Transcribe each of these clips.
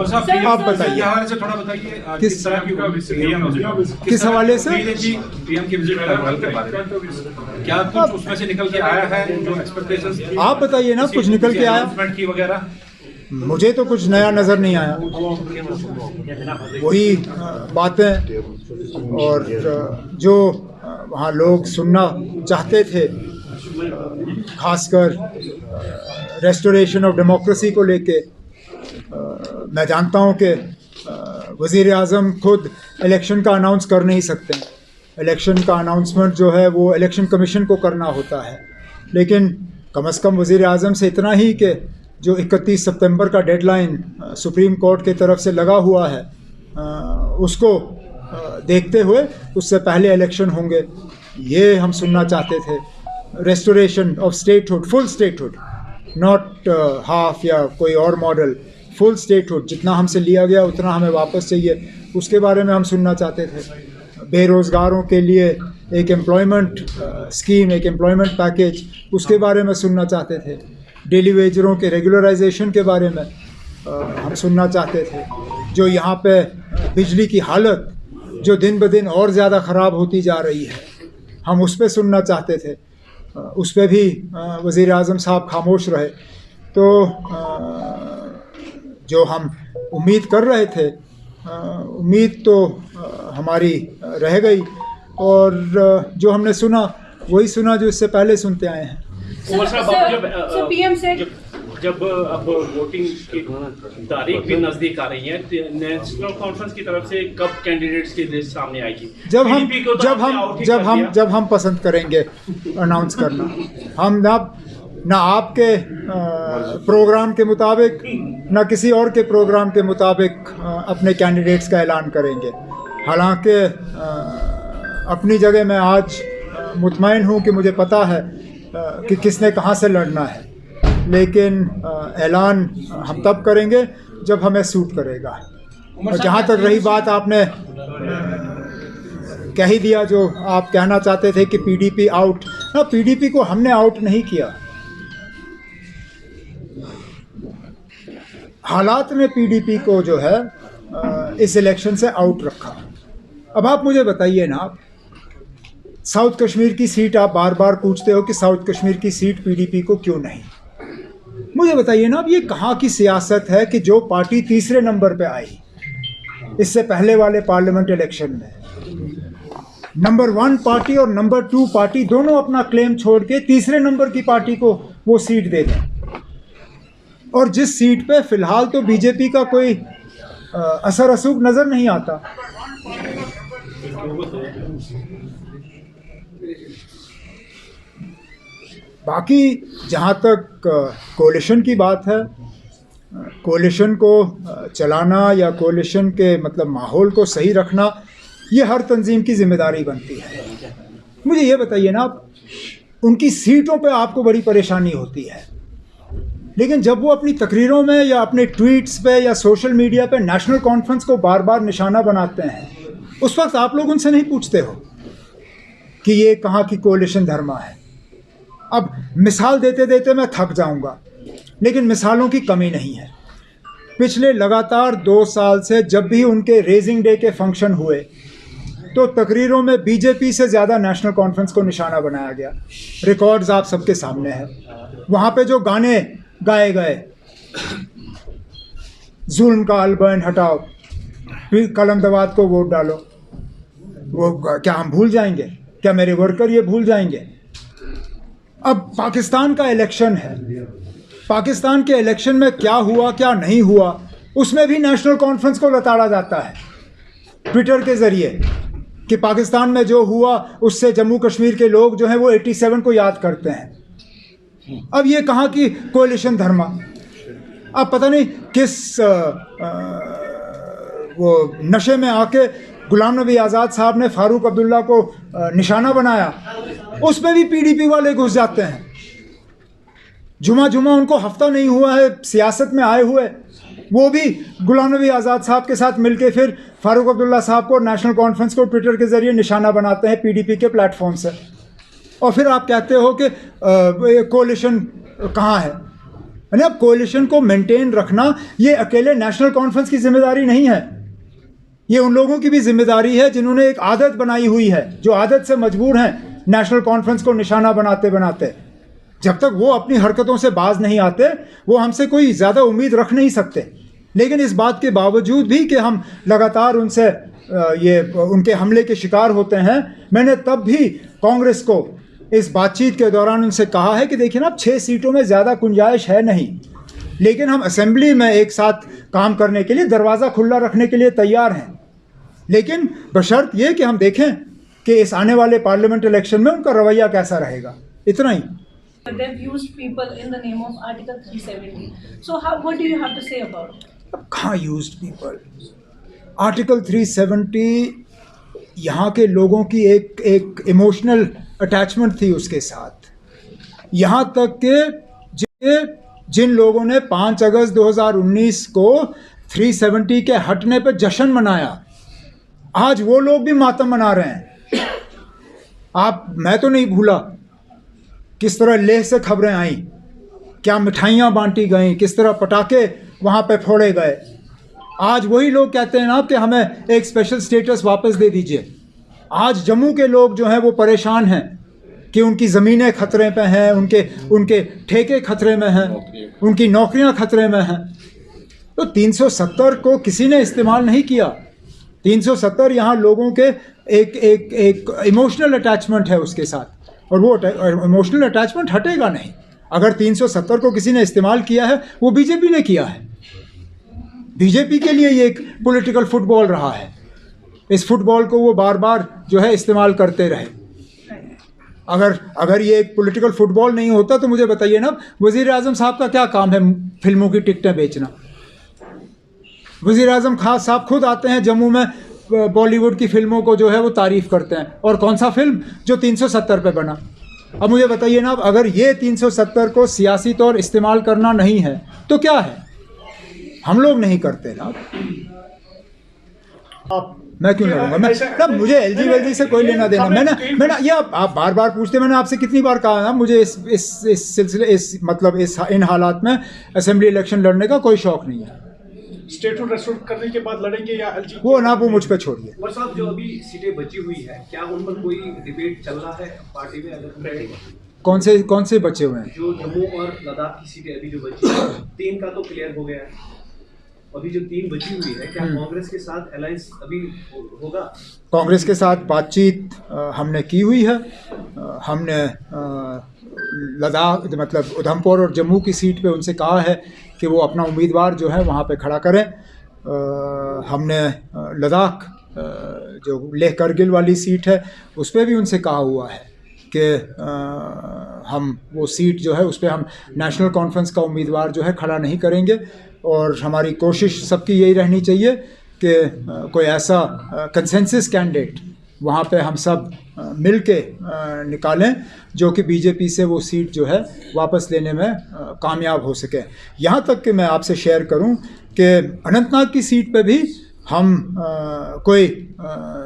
आप बताइए से थोड़ा बताइए किस तरह की किस हवाले से पीएम की विजिट के बारे में क्या कुछ उसमें से निकल के आया है जो एक्सपेक्टेशंस आप बताइए ना, कुछ निकल के आया? की वगैरह मुझे तो कुछ नया नज़र नहीं आया, वही बातें और जो वहाँ लोग सुनना चाहते थे, खासकर रेस्टोरेशन ऑफ डेमोक्रेसी को लेके। मैं जानता हूँ कि वज़ीर आज़म खुद इलेक्शन का अनाउंस कर नहीं सकते, इलेक्शन का अनाउंसमेंट जो है वो इलेक्शन कमीशन को करना होता है, लेकिन कम से कम वज़ीर आज़म से इतना ही कि जो 31 सितंबर का डेडलाइन सुप्रीम कोर्ट की तरफ से लगा हुआ है उसको देखते हुए उससे पहले इलेक्शन होंगे, ये हम सुनना चाहते थे। Restoration of statehood, full statehood, not half या कोई और मॉडल, फुल स्टेटहुड, जितना हमसे लिया गया उतना हमें वापस चाहिए, उसके बारे में हम सुनना चाहते थे। बेरोज़गारों के लिए एक एम्प्लॉयमेंट स्कीम, एक एम्प्लॉयमेंट पैकेज, उसके बारे में सुनना चाहते थे। डेली वेजरों के रेगुलराइजेशन के बारे में हम सुनना चाहते थे। जो यहाँ पे बिजली की हालत जो दिन ब दिन और ज़्यादा ख़राब होती जा रही है, हम उस पर सुनना चाहते थे। उस पर भी वज़ीर आज़म साहब खामोश रहे। तो जो हम उम्मीद कर रहे थे, उम्मीद तो हमारी रह गई, और जो हमने सुना वही सुना जो इससे पहले सुनते आए हैं। पीएम से जब अब वोटिंग की तारीख भी नजदीक आ रही है, नेशनल कॉन्फ्रेंस की तरफ से कब कैंडिडेट्स की लिस्ट सामने आएगी? जब हम पसंद करेंगे अनाउंस करना। हम ना आपके प्रोग्राम के मुताबिक ना किसी और के प्रोग्राम के मुताबिक अपने कैंडिडेट्स का ऐलान करेंगे। हालांकि अपनी जगह मैं आज मुतमईन हूँ कि मुझे पता है कि किसने कहाँ से लड़ना है, लेकिन ऐलान हम तब करेंगे जब हमें सूट करेगा। और जहाँ तक रही बात, आपने कह ही दिया जो आप कहना चाहते थे कि पीडीपी आउट, ना, पीडीपी को हमने आउट नहीं किया, हालात ने पीडीपी को जो है इस इलेक्शन से आउट रखा। अब आप मुझे बताइए ना, आप साउथ कश्मीर की सीट, आप बार बार पूछते हो कि साउथ कश्मीर की सीट पीडीपी को क्यों नहीं, मुझे बताइए ना, अब ये कहाँ की सियासत है कि जो पार्टी तीसरे नंबर पे आई इससे पहले वाले पार्लियामेंट इलेक्शन में, नंबर 1 पार्टी और नंबर 2 पार्टी दोनों अपना क्लेम छोड़ के तीसरे नंबर की पार्टी को वो सीट दे दें, और जिस सीट पे फिलहाल तो बीजेपी का कोई असर रसूख नज़र नहीं आता। बाकी जहाँ तक कोalition की बात है, कोalition को चलाना या कोalition के मतलब माहौल को सही रखना, ये हर तंजीम की जिम्मेदारी बनती है। मुझे ये बताइए ना, आप उनकी सीटों पे आपको बड़ी परेशानी होती है, लेकिन जब वो अपनी तकरीरों में या अपने ट्वीट्स पे या सोशल मीडिया पे नेशनल कॉन्फ्रेंस को बार बार निशाना बनाते हैं, उस वक्त आप लोग उनसे नहीं पूछते हो कि ये कहाँ की कोalition धर्मा है। अब मिसाल देते देते मैं थक जाऊंगा, लेकिन मिसालों की कमी नहीं है। पिछले लगातार 2 साल से जब भी उनके रेजिंग डे के फंक्शन हुए तो तकरीरों में बीजेपी से ज़्यादा नेशनल कॉन्फ्रेंस को निशाना बनाया गया। रिकॉर्ड्स आप सबके सामने हैं। वहाँ पे जो गाने गाए गए, जुल्म का अलबर्न हटाओ, फिर कलमदवाद को वोट डालो, वो क्या हम भूल जाएंगे? क्या मेरे वर्कर ये भूल जाएंगे? अब पाकिस्तान का इलेक्शन है, पाकिस्तान के इलेक्शन में क्या हुआ क्या नहीं हुआ उसमें भी नेशनल कॉन्फ्रेंस को लताड़ा जाता है ट्विटर के ज़रिए कि पाकिस्तान में जो हुआ उससे जम्मू कश्मीर के लोग जो हैं वो 87 को याद करते हैं। अब ये कहाँ की कोalition धर्मा? अब पता नहीं किस वो नशे में आके गुलाम नबी आज़ाद साहब ने फारूक अब्दुल्ला को निशाना बनाया, उसमें भी पीडीपी वाले घुस जाते हैं। जुमा उनको हफ्ता नहीं हुआ है सियासत में आए हुए, वो भी गुलाम नबी आज़ाद साहब के साथ मिलके फिर फारूक अब्दुल्ला साहब को नेशनल कॉन्फ्रेंस को ट्विटर के ज़रिए निशाना बनाते हैं पीडीपी के प्लेटफॉर्म से, और फिर आप कहते हो कि कोalition कहाँ है। यानी अब कोalition को मेंटेन रखना ये अकेले नेशनल कॉन्फ्रेंस की जिम्मेदारी नहीं है, ये उन लोगों की भी जिम्मेदारी है जिन्होंने एक आदत बनाई हुई है, जो आदत से मजबूर हैं नेशनल कॉन्फ्रेंस को निशाना बनाते बनाते। जब तक वो अपनी हरकतों से बाज नहीं आते, वो हमसे कोई ज़्यादा उम्मीद रख नहीं सकते। लेकिन इस बात के बावजूद भी कि हम लगातार उनसे ये उनके हमले के शिकार होते हैं, मैंने तब भी कांग्रेस को इस बातचीत के दौरान उनसे कहा है कि देखिए ना, अब 6 सीटों में ज़्यादा गुंजाइश है नहीं, लेकिन हम असेंबली में एक साथ काम करने के लिए दरवाज़ा खुला रखने के लिए तैयार हैं, लेकिन बशर्त ये कि हम देखें कि इस आने वाले पार्लियामेंट इलेक्शन में उनका रवैया कैसा रहेगा। इतना ही। They've used people in the name of Article 370. So what do you have to say about it? अब कहाँ यूज्ड पीपल? आर्टिकल 370 यहाँ के लोगों की एक इमोशनल अटैचमेंट थी उसके साथ, यहाँ तक कि जिन लोगों ने 5 अगस्त 2019 को 370 के हटने पर जश्न मनाया, आज वो लोग भी मातम मना रहे हैं। मैं तो नहीं भूला किस तरह लेह से खबरें आईं, क्या मिठाइयाँ बांटी गईं, किस तरह पटाखे वहाँ पे फोड़े गए। आज वही लोग कहते हैं ना कि हमें एक स्पेशल स्टेटस वापस दे दीजिए। आज जम्मू के लोग जो हैं वो परेशान हैं कि उनकी ज़मीनें खतरे पे हैं, उनके ठेके खतरे में हैं, उनकी नौकरियां खतरे में हैं। तो 370 को किसी ने इस्तेमाल नहीं किया। 370 यहाँ लोगों के एक इमोशनल अटैचमेंट है उसके साथ, और वो इमोशनल अटैचमेंट हटेगा नहीं। अगर 370 को किसी ने इस्तेमाल किया है, वो बीजेपी ने किया है। बीजेपी के लिए ये एक पॉलिटिकल फुटबॉल रहा है। इस फुटबॉल को वो बार बार जो है इस्तेमाल करते रहे। अगर ये एक पॉलिटिकल फुटबॉल नहीं होता तो मुझे बताइए ना, वज़ीर आज़म साहब का क्या काम है फिल्मों की टिकटें बेचना? वज़ीर आज़म खान साहब खुद आते हैं जम्मू में, बॉलीवुड की फिल्मों को जो है वो तारीफ़ करते हैं, और कौन सा फिल्म जो 370 पे बना। अब मुझे बताइए ना, अगर ये 370 को सियासी तौर इस्तेमाल करना नहीं है तो क्या है? हम लोग नहीं करते ना। मैं क्यों लड़ूंगा? मैं मुझे एलजी से कोई लेना देना। मैंने ये आप बार बार पूछते, मैंने आपसे कितनी बार कहा ना, मुझे इस सिलसिले इन हालात में असेंबली इलेक्शन लड़ने का कोई शौक नहीं है। स्टेटहुड रेस्टोर करने के बाद लड़ेंगे या एलजी? वो मुझ पे छोड़िए। और साहब, जो अभी सीटें बची हुई है, क्या उन पर कोई डिबेट चल रहा है पार्टी में? अगर कौन से बचे हुए हैं? जो जम्मू और लद्दाख की सीटें अभी जो बची है, 3 का तो क्लियर हो गया है, अभी जो 3 बची हुई है, क्या कांग्रेस के साथ अलायंस अभी होगा? कांग्रेस के साथ बातचीत हमने की हुई है। हमने लद्दाख मतलब उधमपुर और जम्मू की सीट पे उनसे कहा है कि वो अपना उम्मीदवार जो है वहाँ पे खड़ा करें। हमने लद्दाख जो लेह करगिल वाली सीट है उस पर भी उनसे कहा हुआ है कि हम वो सीट जो है उस पर हम नेशनल कॉन्फ्रेंस का उम्मीदवार जो है खड़ा नहीं करेंगे, और हमारी कोशिश सबकी यही रहनी चाहिए कि कोई ऐसा कंसेंसस कैंडिडेट वहाँ पे हम सब मिल के निकालें जो कि बीजेपी से वो सीट जो है वापस लेने में कामयाब हो सके। यहाँ तक कि मैं आपसे शेयर करूँ कि अनंतनाग की सीट पे भी हम कोई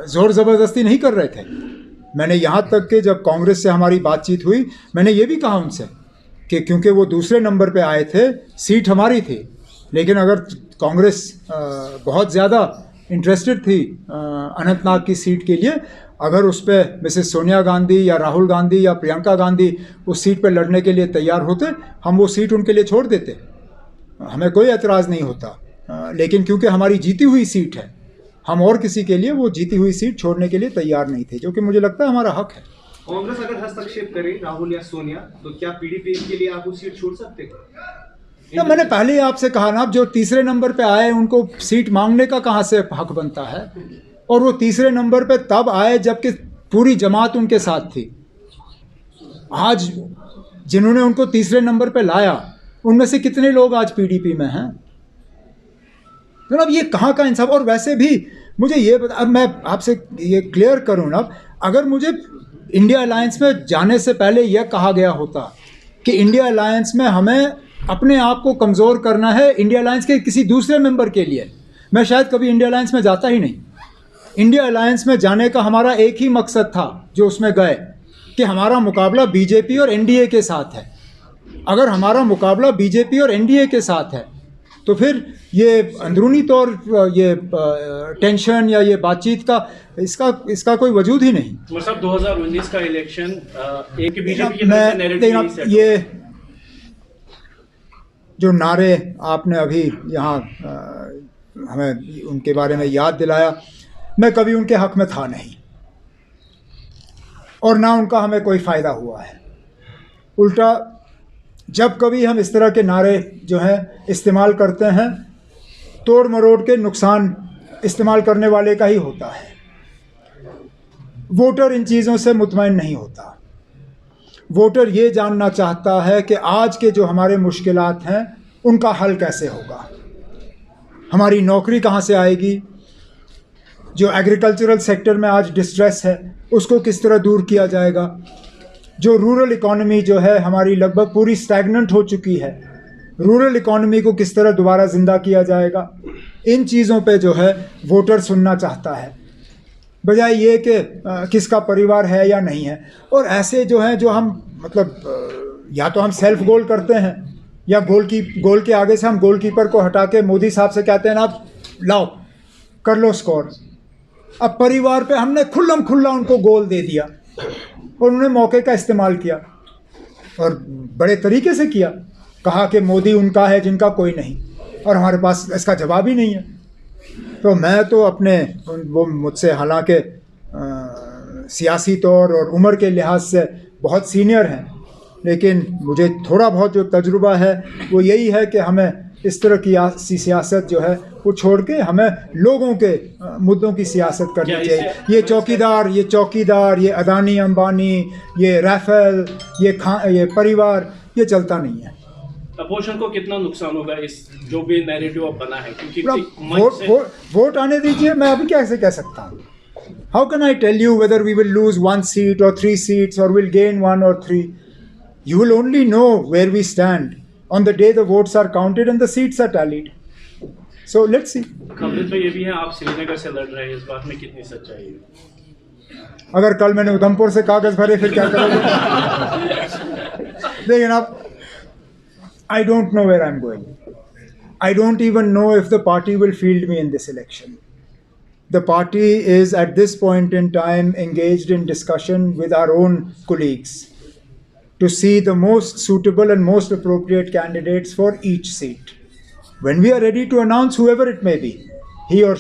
ज़ोर ज़बरदस्ती नहीं कर रहे थे। मैंने यहाँ तक कि जब कांग्रेस से हमारी बातचीत हुई, मैंने ये भी कहा उनसे कि क्योंकि वो दूसरे नंबर पे आए थे, सीट हमारी थी, लेकिन अगर कांग्रेस बहुत ज़्यादा इंटरेस्टेड थी अनंतनाग की सीट के लिए, अगर उस पर मिसेस सोनिया गांधी या राहुल गांधी या प्रियंका गांधी उस सीट पर लड़ने के लिए तैयार होते, हम वो सीट उनके लिए छोड़ देते, हमें कोई एतराज़ नहीं होता। लेकिन क्योंकि हमारी जीती हुई सीट है, हम और किसी के लिए वो जीती हुई सीट छोड़ने के लिए तैयार नहीं थे, जो कि मुझे लगता है हमारा हक है। कांग्रेस अगर हस्तक्षेप करे राहुल या सोनिया, तो क्या पीडीपी के लिए आप वो सीट छोड़ सकते हो? ना, मैंने पहले ही आपसे कहा ना, जो तीसरे नंबर पे आए उनको सीट मांगने का कहाँ से हक बनता है? और वो तीसरे नंबर पे तब आए जबकि पूरी जमात उनके साथ थी। आज जिन्होंने उनको तीसरे नंबर पे लाया, उनमें से कितने लोग आज पीडीपी में हैं? जनाब, ये कहाँ का इंसाफ? और वैसे भी मुझे ये बता, अब मैं आपसे ये क्लियर करूँ ना, अगर मुझे इंडिया अलायंस में जाने से पहले यह कहा गया होता कि इंडिया अलायंस में हमें अपने आप को कमज़ोर करना है इंडिया अलायंस के किसी दूसरे मेंबर के लिए, मैं शायद कभी इंडिया अलायंस में जाता ही नहीं। इंडिया अलायंस में जाने का हमारा एक ही मकसद था जो उसमें गए, कि हमारा मुकाबला बीजेपी और एनडीए के साथ है। अगर हमारा मुकाबला बीजेपी और एनडीए के साथ है तो फिर ये अंदरूनी तौर ये टेंशन या ये बातचीत का इसका कोई वजूद ही नहीं। कुंवर साहब 2019 का इलेक्शन एक बीजेपी के मैं नैरेटिव ये जो नारे आपने अभी यहाँ हमें उनके बारे में याद दिलाया, मैं कभी उनके हक में था नहीं और ना उनका हमें कोई फ़ायदा हुआ है। उल्टा जब कभी हम इस तरह के नारे जो हैं इस्तेमाल करते हैं, तोड़ मरोड़ के नुकसान इस्तेमाल करने वाले का ही होता है। वोटर इन चीज़ों से मुतमईन नहीं होता। वोटर ये जानना चाहता है कि आज के जो हमारे मुश्किलात हैं उनका हल कैसे होगा, हमारी नौकरी कहाँ से आएगी, जो एग्रीकल्चरल सेक्टर में आज डिस्ट्रेस है उसको किस तरह दूर किया जाएगा, जो रूरल इकॉनमी जो है हमारी लगभग पूरी स्टैगनेंट हो चुकी है, रूरल इकॉनमी को किस तरह दोबारा ज़िंदा किया जाएगा। इन चीज़ों पे जो है वोटर सुनना चाहता है, बजाय ये कि किसका परिवार है या नहीं है। और ऐसे जो हैं जो हम मतलब या तो हम सेल्फ गोल करते हैं या गोल के आगे से हम गोलकीपर को हटा के मोदी साहब से कहते हैं ना आप लाओ कर लो स्कोर। अब परिवार पे हमने खुल्लम खुल्ला उनको गोल दे दिया और उन्होंने मौके का इस्तेमाल किया और बड़े तरीके से किया, कहा कि मोदी उनका है जिनका कोई नहीं, और हमारे पास इसका जवाब ही नहीं है। तो मैं तो अपने वो मुझसे हालांकि सियासी तौर और उम्र के लिहाज से बहुत सीनियर हैं, लेकिन मुझे थोड़ा बहुत जो तजुर्बा है वो यही है कि हमें इस तरह की सियासत जो है वो छोड़ के हमें लोगों के मुद्दों की सियासत करनी चाहिए। ये चौकीदार, ये अदानी अंबानी, ये राफेल, ये परिवार, ये चलता नहीं है। अपोजिशन को कितना नुकसान होगा इस जो भी नैरेटिव अब बना है, क्योंकि वोट आने दीजिए, मैं अभी कैसे कह सकता हूँ। How can I tell you whether we will lose 1 seat or 3 seats or will gain 1 or 3? You will only know where we stand on the day the votes are counted and the seats are tallied. So let's see. खबरें तो ये भी है आप श्रीनगर से लड़ रहे हैं, इस बात में कितनी सच्चाई है? अगर कल मैंने उधमपुर से कागज भरे फिर क्या करोगे? लेकिन अब I don't know where I'm going. I don't even know if the party will field me in this election. The party is at this point in time engaged in discussion with our own colleagues to see the most suitable and most appropriate candidates for each seat. When we are ready to announce whoever it may be, he or